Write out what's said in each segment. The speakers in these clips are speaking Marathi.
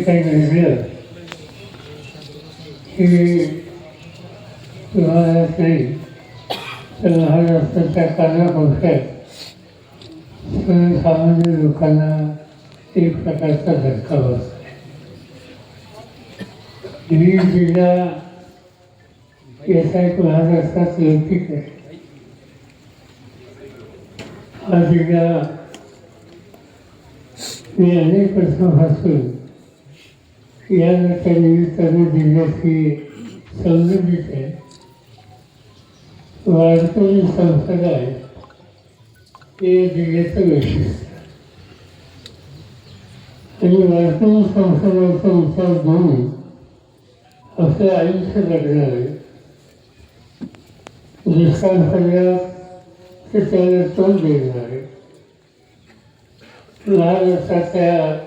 काही घडलं की तुम्हाला नाही तर महाराष्ट्राच्या कानाकोपऱ्यात सर्वसामान्य लोकांना एक प्रकारचा धक्का बसतो. बीड जिल्हा याचा एक महाराष्ट्रात लौकिक आहे. हा जिल्हा मी अनेक वर्षांपासून या निमित्ताने जिल्ह्याशी संबंधित आहे. वारकरी संप्रदाय हे जिल्ह्याचं वैशिष्ट्य आणि वारकरी संप्रदायाचा विचार घेऊन आपलं आयुष्य जगणार आहे. दुष्काळ पडला तर त्याला तोंड देणार आहे. महाराष्ट्राच्या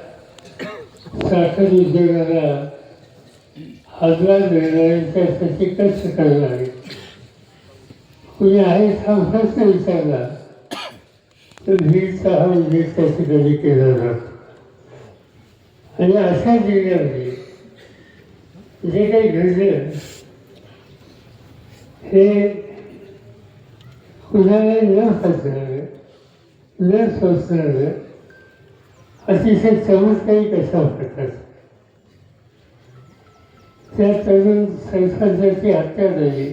साखर उद्योगाला हातभार देणारे त्यासाठी कष्ट करणारे कुणी आहे हा प्रश्न विचारला तर भीडचा हा उल्लेख त्या ठिकाणी केला जातो. आणि अशा जिल्ह्यामध्ये जे काही घडलं हे कुणाला न फसणारं न सोचणारं अतिशय चमत्कारिक अशा प्रकार. त्या तरुण सरपंचाची हत्या झाली.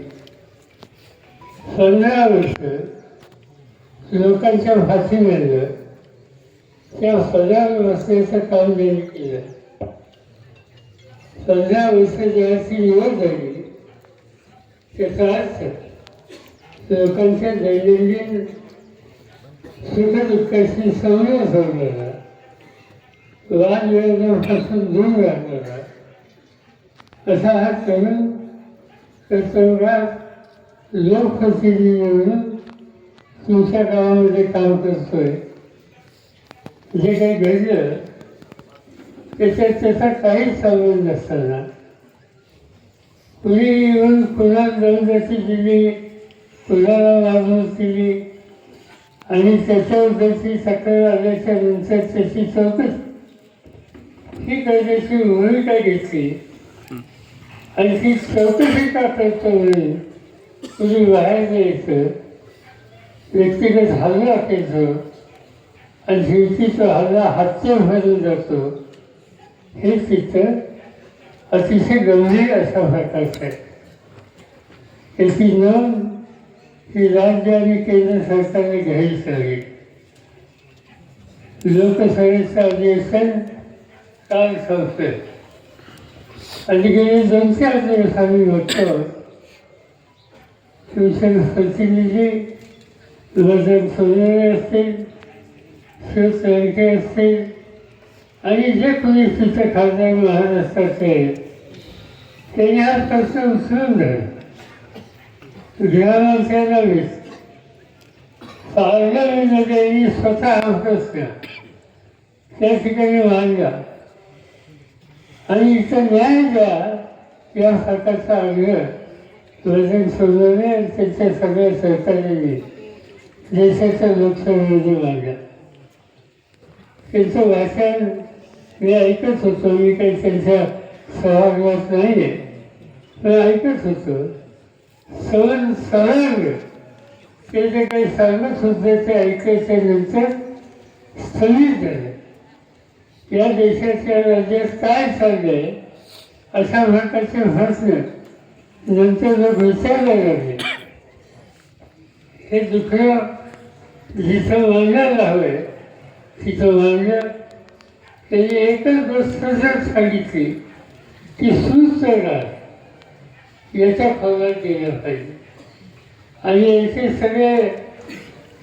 15 वर्ष लोकांच्या फाशी मिळालं. त्या पदावर बसण्याचं काम त्यांनी केलं. 15 वर्ष ज्याची निवड झाली त्याचा अर्थ लोकांच्या दैनंदिन सुखदुःखाशी संवाद साधणारा, वादविवादापासून दूर राहणारा असा हा तरुण कर्तव्यात लोकप्रतिनिधी म्हणून तुमच्या गावामध्ये काम करतोय. जे काही घडलं त्याच्यात त्याचा काहीच संबंध नसताना कुणी येऊन कुणाला दमदाटी दिली, कुणाला वागणूक दिली आणि त्याच्यावर त्याची तक्रार आल्याच्या नंतर त्याची चौकशी ही करण्याची भूमिका घेतली आणि ती चौकशी का करतो म्हणून तुम्ही बाहेर जायचं, व्यक्तिगत हल्ला केलं आणि शेवटीचा हल्ला हत्येमध्ये जातो. हे चित्र अतिशय गंभीर अशा प्रकारचं आहे. त्याची नोंद ही राज्य आणि केंद्र सरकारने घ्यायलाच लागेल. लोकसभेचं अधिवेशन काल संपलं आणि गेले 2-4 दिवस आम्ही बघतो शिवसेना प्रतिनिधी बजरंग सोनवणे असतील, शिवसेनेचे असतील आणि जे कोणी तिथे खासदार महाराष्ट्राचे त्यांनी हा प्रश्न उचलून धरला. गृहमंत्र्यांना पार्लमेंटमध्ये स्वतः हा प्रश्न त्या ठिकाणी मांडला आणि इथं न्याय द्या या प्रकारचा आग्रह बजरंग सोनवणे आणि त्यांच्या सगळ्या सहकार्याने देशाच्या लोकसभेमध्ये मांडला. त्यांचं भाषण मी ऐकत होतो. मी काही त्यांच्या सभागृहात नाही आहे पण ऐकत होतो. सरळ ते जे काही सांगत होते ते ऐकायच्यानंतर स्थगित झालं. या देशाच्या राज्यात काय चाललंय अशा प्रकारचे प्रश्न नंतर लोक विचारले लागले. हे दुसरं जिथं मांडायला हवं तिथं मांडलं. त्यांनी एकच गोष्ट जर सांगितली की सुस्थळ याच्या फळात गेलं पाहिजे आणि याचे सगळे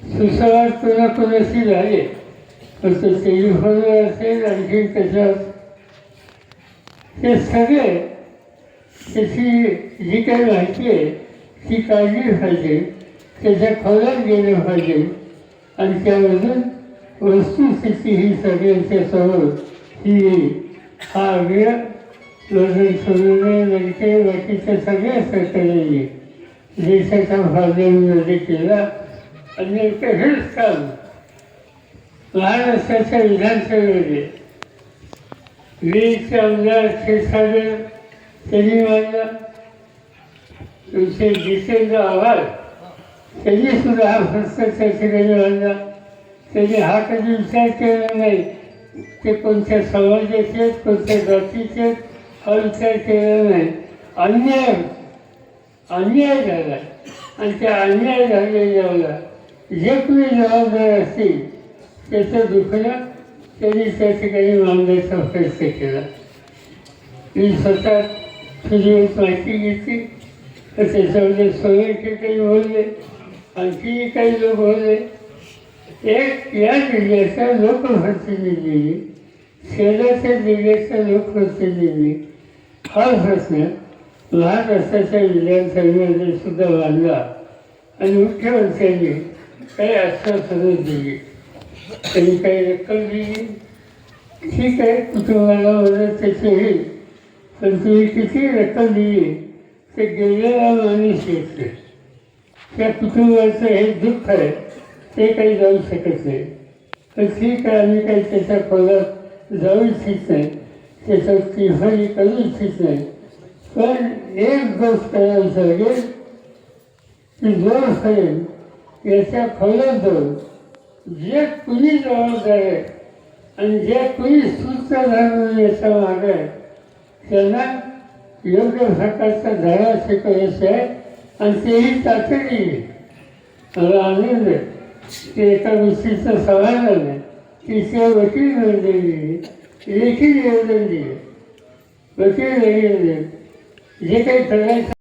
सुसंवाद कोणाकोणाशी झाले तर ते टेलिफोनवर असेल आणखी त्याच्यात ते सगळे त्याची जी काही माहिती आहे ती काढली पाहिजे, त्याच्या खोलात गेलं पाहिजे आणि त्यामधून वस्तुस्थिती ही सगळ्यांच्या समोर ही हा आग्रह बजरंग सोनवणे लंके बाकीच्या सगळ्या सरकारने देशाच्या पार्लमेंटमध्ये केला आणि नेमकं हेच काम महाराष्ट्राच्या विधानसभेमध्ये वीरचे आमदार क्षीरसागर त्यांनी मांडला, तुमचे जितेंद्र आव्हाड त्यांनी सुद्धा हा भ्रष्टाचार ठिकाणी मांडला. त्यांनी हा कधी विचार केला नाही ते कोणत्या समाजाचे आहेत, कोणत्या जातीचे आहेत, हा विचार केला नाही. अन्याय झाला आणि त्या अन्याय झालेल्याला जे कोणी जबाबदार असतील त्याचं दुखणं त्यांनी त्या ठिकाणी मांडण्याचा प्रयत्न केला. मी स्वतः तुझी माहिती घेतली तर त्याच्यामध्ये सोयीचे काही बोलले, आणखी काही लोक बोलले. एक या जिल्ह्याचा लोकप्रतिनिधी, शहराच्या जिल्ह्याचा लोकप्रतिनिधी हा प्रश्न महाराष्ट्राच्या विधानसभेमध्ये सुद्धा मांडला आणि मुख्यमंत्र्यांनी काही आश्वासनं दिली, त्यांनी काही रक्कम दिली. ठीक आहे, कुटुंबाला मदतीची होईल, पण तुम्ही किती रक्कम दिली ते गेलेला माणूस येते, त्या कुटुंबाचं हे दुःख आहे ते काही जाऊ शकत नाही. पण ठीक आहे, आम्ही काही त्याच्या खोलात जाऊ इच्छित नाही, त्याच्यात टिफाणी करू इच्छित नाही. पण एक गोष्ट करायचं लागेल की जोपर्यंत याच्या खोलात जाऊन जे कुणी जबाबदार आहे आणि जे कुणी सूत्रधार याच्या मागे आहे त्यांना योग्य प्रकारचा धडा शिकवायचा आहे आणि तेही तातडीने. मला आनंद आहे की एका गोष्टीचं समाधान आहे की त्या वकील मंडळीने लेखी निवेदन दिले. वकील जे काही करायचं